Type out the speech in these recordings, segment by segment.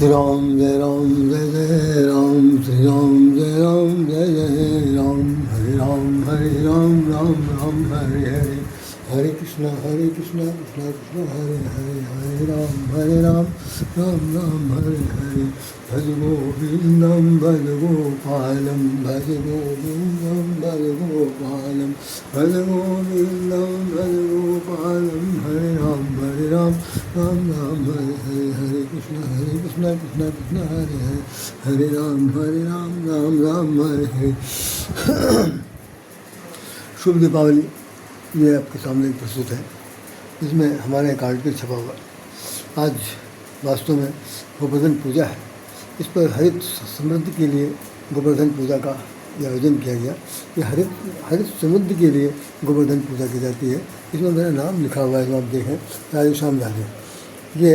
राम जय जय राम, श्री राम जय जय राम, हरे राम राम राम हरे हरे, हरे कृष्णा कृष्णा कृष्णा हरे हरे, हरे राम राम हरे हरे। भज गोविंदम भज गोपालम, भज गोविंदम भज गोपालम, भज गोविंदम भज गोपालम, हरे राम राम हरे हरे, हरे कृष्णा कृष्णा कृष्णा हरे हरे, हरे राम राम हरे हरे। शुभ दीपावली ये आपके सामने प्रस्तुत है, इसमें हमारे कार्ड पे छपा हुआ। आज वास्तव में गोवर्धन पूजा है। इस पर हरित समृद्धि के लिए गोवर्धन पूजा का आयोजन किया गया। ये हरित समृद्धि के लिए गोवर्धन पूजा की जाती है। इसमें मेरा नाम लिखा हुआ है, जो आप देखें, राजूश्याम यादव। ये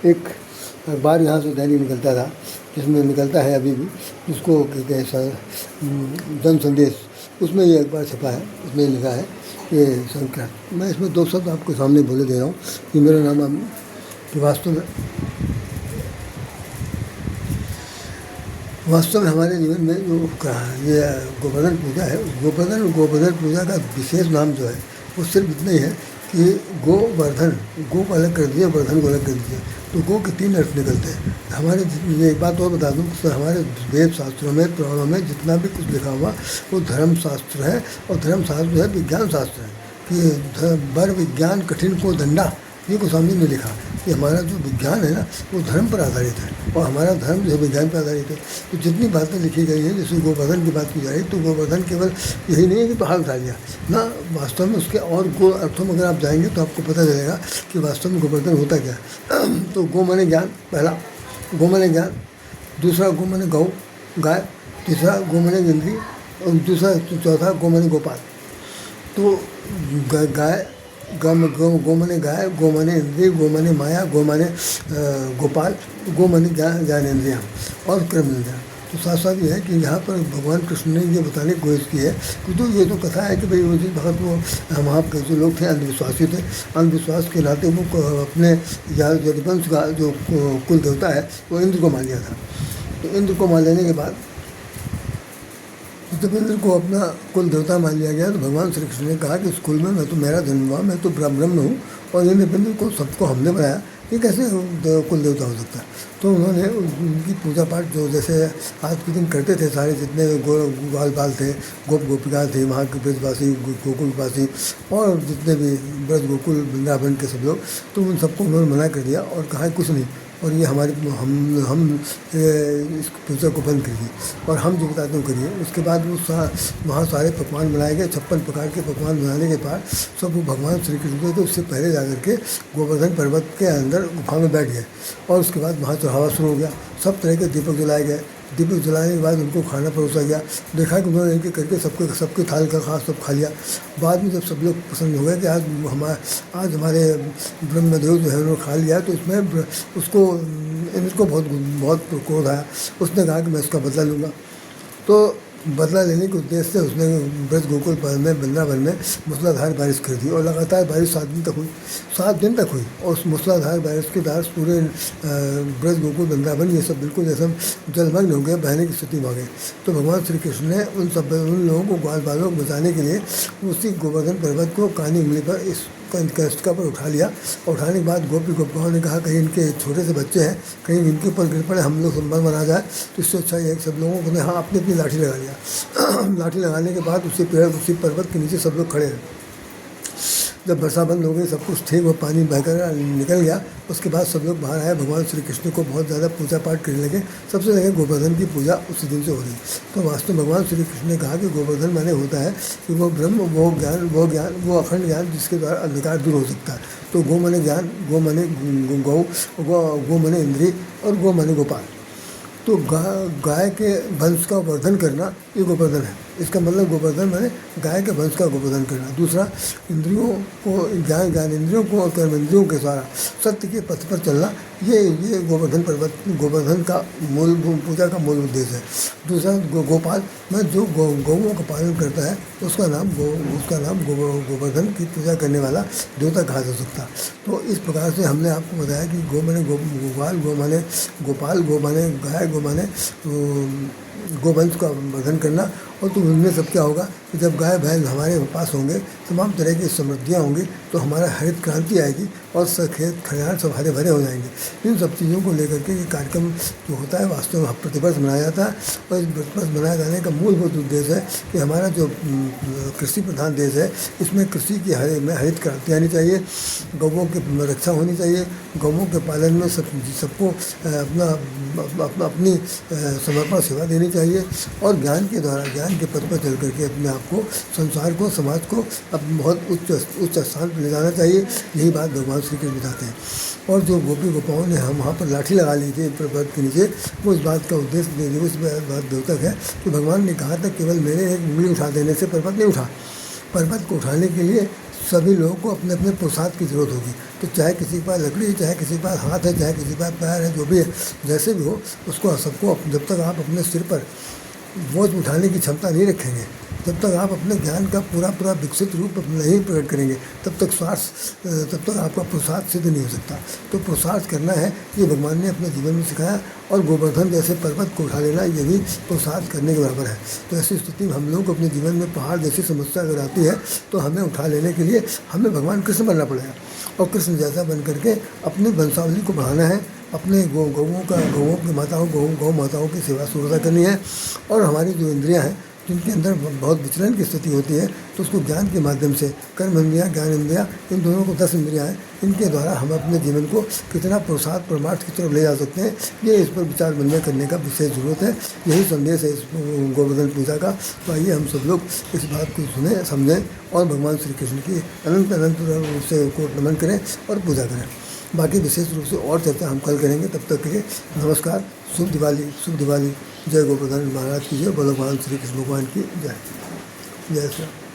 एक बार यहाँ से दैनिक निकलता था, जिसमें निकलता है अभी भी, जिसको कहते हैं जन संदेश, उसमें ये एक बार छपा है। उसमें लिखा है ये संख्या। मैं इसमें दो शब्द आपके सामने बोले दे रहा हूँ कि मेरा नाम कि वास्तव में हमारे जीवन में जो ये गोवर्धन पूजा है, गोवर्धन पूजा का विशेष नाम जो है वो सिर्फ इतना ही है कि गोवर्धन, गो को अलग कर दिया, वर्धन को अलग कर दिया, तो गो के 3 अर्थ निकलते हैं हमारे। ये एक बात और बता दूँ, हमारे वेद शास्त्रों में, पुराणों में जितना भी कुछ लिखा हुआ वो धर्मशास्त्र है। और धर्मशास्त्र जो है विज्ञान शास्त्र है कि बर विज्ञान कठिन को दंडा, ये को सामने में लिखा कि हमारा जो विज्ञान है ना वो धर्म पर आधारित है, और हमारा धर्म जो है विज्ञान पर आधारित है। तो जितनी बातें लिखी गई हैं, जैसे गोवर्धन की बात की जा रही, तो गोवर्धन केवल यही नहीं है कि पहाड़ उठा लिया ना, वास्तव में उसके और गो अर्थों में अगर आप जाएंगे तो आपको पता चलेगा कि वास्तव में गोवर्धन होता क्या है। तो गो माने ज्ञान, पहला गो माने ज्ञान, दूसरा गो माने गौ गाय, तीसरा गो माने इंद्री, और दूसरा चौथा गो माने गोपाल। तो गाय गो माने गाय, गो माने इंद्रिय, गो माने माया, गो माने गोपाल, गो माने ज्ञानेंद्रियाँ और कर्म इंद्रियाँ। तो साथ साथ ये है कि यहाँ पर भगवान कृष्ण ने ये बताने की कोशिश की है कि तो ये तो कथा है कि भाई वो जिस भगत वो वहाँ के जो लोग थे अंधविश्वासी थे, अंधविश्वास के नाते वो अपने या यदुवंश का जो कुल देवता है वो इंद्र को मान लिया था। तो इंद्र को मान लेने के बाद जब इंद्र को अपना कुल देवता मान लिया गया, तो भगवान श्री कृष्ण ने कहा कि इस कुल में मैं तो मेरा जन्म हुआ, मैं तो ब्रह्म हूँ, और इंद्र को सबको हमने बनाया, ये कैसे कुल देवता हो सकता है। तो उन्होंने उनकी पूजा पाठ जो जैसे आज के दिन करते थे, सारे जितने ग्वाल बाल थे, गोप गोपिका थे, वहाँ के ब्रजवासी, गोकुलवासी, और जितने भी ब्रज गोकुल वृंदावन के सब लोग, तो उन सबको उन्होंने मना कर दिया और कहा कुछ नहीं, और ये हमारी हम इस पूजा को बंद करिए और हम जो बताते हैं करिए। उसके बाद वो वहाँ सारे पकवान बनाए गए, 56 प्रकार के पकवान बनाने के बाद सब वो भगवान श्री कृष्ण को, तो उससे पहले जाकर के गोवर्धन पर्वत के अंदर गुफा में बैठ गए, और उसके बाद वहाँ चढ़ावा शुरू हो गया। सब तरह के दीपक जलाए गए। दीपक जलाने के बाद उनको खाना परोसा गया। देखा कि उन्होंने इनके करके सबके थाल का खास सब खा लिया। बाद में जब सब लोग पसंद हो गए कि आज हमारे ब्रह्मदेव जो है उन्होंने खा लिया, तो इसमें उसको इंद्र को बहुत क्रोध आया। उसने कहा कि मैं इसका बदला लूँगा। तो बदला लेने के उद्देश्य से उसने ब्रज गोकुल में, वृंदावन में मूसलाधार बारिश कर दी, और लगातार बारिश 7 दिन तक हुई, और उस मूसलाधार बारिश के बाद पूरे ब्रज गोकुल वृंदावन ये सब बिल्कुल जैसे जलमग्न हो गए, बहने की स्थिति में आ गई। तो भगवान श्री कृष्ण ने उन लोगों को, ग्वाल बालों को बचाने के लिए उसी गोवर्धन पर्वत को कानी उंगली पर इस कष्टका पर उठा लिया। और उठाने के बाद गोपिकाओं ने कहा कहीं इनके छोटे से बच्चे हैं, कहीं इनके ऊपर गिर पड़े, हम लोग संबंध बना जाए, तो इससे अच्छा है। सब लोगों ने हाँ अपनी लाठी लगा लिया। लाठी लगाने के बाद उसी पर्वत के नीचे सब लोग खड़े हैं। जब वर्षा बंद हो गई, सब कुछ ठीक, वो पानी बहकर निकल गया, उसके बाद सब लोग बाहर आए, भगवान श्री कृष्ण को बहुत ज़्यादा पूजा पाठ करने लगे। सबसे लगे गोवर्धन की पूजा उसी दिन से हो रही। तो वास्तव में भगवान श्री कृष्ण ने कहा कि गोवर्धन माने होता है कि वो ब्रह्म, वो ज्ञान, वो अखंड ज्ञान जिसके द्वारा अंधकार दूर हो सकता है। तो गो माने ज्ञान, गो माने गौ माने इंद्रिय, और गो माने गोपाल। तो गाय के वंश का वर्धन करना ये गोवर्धन है। इसका मतलब गोवर्धन माने गाय के वंश का गोवर्धन करना। दूसरा, इंद्रियों को ज्ञान इंद्रियों को और कर्म इंद्रियों के द्वारा सत्य के पथ पर चलना, ये गोवर्धन का मूल पूजा का मूल उद्देश्य है। दूसरा, गोपाल में जो गौओं का पालन करता है उसका नाम गोवर्धन की पूजा करने वाला देवता कहा जा सकता। तो इस प्रकार से हमने आपको बताया कि गो माने गोपाल, गो माने गाय, गो माने गोवंश का वर्धन करना। और तो उनमें सब क्या होगा कि जब गाय बैल हमारे पास होंगे, तमाम तरह की समृद्धियाँ होंगी, तो हमारा हरित क्रांति आएगी और खेत खलिहान सब हरे भरे हो जाएंगे। इन सब चीज़ों को लेकर के ये कार्यक्रम जो होता है वास्तव में प्रतिवर्ष मनाया जाता है। और इस प्रतिवर्ष मनाए जाने का मूलभूत उद्देश्य है कि हमारा जो कृषि प्रधान देश है, इसमें कृषि की हरित क्रांति आनी चाहिए, गौओं की रक्षा होनी चाहिए, गौओं के पालन में सबको अपनी समर्पण सेवा देनी चाहिए और ज्ञान के द्वारा, ज्ञान के पथ पर चल करके अपने आप को, संसार को, समाज को अब बहुत उच्च स्थान पर ले जाना चाहिए। यही बात भगवान श्री कृष्ण बताते हैं। और जो गोपी गोपाओं ने हम वहाँ पर लाठी लगा ली थी पर्वत के नीचे, वो इस बात का उद्देश्य दे दी, उस बात द्योतक है कि भगवान ने कहा था केवल मेरे एक उंगली उठा देने से पर्वत नहीं उठा। पर्वत को उठाने के लिए सभी लोगों को अपने अपने पुरुषार्थ की जरूरत होगी। तो चाहे किसी के पास लकड़ी है, चाहे किसी के पास हाथ है, चाहे किसी के पास पैर है, जो भी है, जैसे भी हो, उसको सबको जब तक आप अपने सिर पर बोझ उठाने की क्षमता नहीं रखेंगे, जब तक आप अपने ज्ञान का पूरा विकसित रूप नहीं प्रकट करेंगे, तब तक आपका पुरुषार्थ सिद्ध नहीं हो सकता। तो पुरुषार्थ करना है, ये भगवान ने अपने जीवन में सिखाया। और गोवर्धन जैसे पर्वत को उठा लेना, ये भी पुरुषार्थ करने के बराबर है। तो ऐसी स्थिति में हम लोग को अपने जीवन में पहाड़ जैसी समस्या अगर आती है, तो हमें उठा लेने के लिए हमें भगवान कृष्ण बनना पड़ेगा और कृष्ण जैसा बन करके अपनी वंशावली को बढ़ाना है, अपने गौ माताओं की सेवा शुरू करनी है। और हमारी जो इंद्रियां हैं, जिनके अंदर बहुत विचलन की स्थिति होती है, तो उसको ज्ञान के माध्यम से, कर्म इंद्रियाँ, ज्ञान इंद्रियाँ, इन दोनों को 10 इंद्रियाँ हैं, इनके द्वारा हम अपने जीवन को कितना पुरुषार्थ परमार्थ की तरफ ले जा सकते हैं, ये इस पर विचार विनिमय करने का विशेष जरूरत है। यही संदेश है इस गोवर्धन पूजा का। तो आइए हम सब लोग इस बात को सुने, समझें और भगवान श्री कृष्ण की अनंत रूप से को नमन करें और पूजा करें। बाकी विशेष रूप से और चर्चा हम कल करेंगे। तब तक के लिए नमस्कार, शुभ दिवाली, जय गोवर्धन महाराज की जय, भगवान श्री कृष्ण भगवान की जय। जय श्री राम।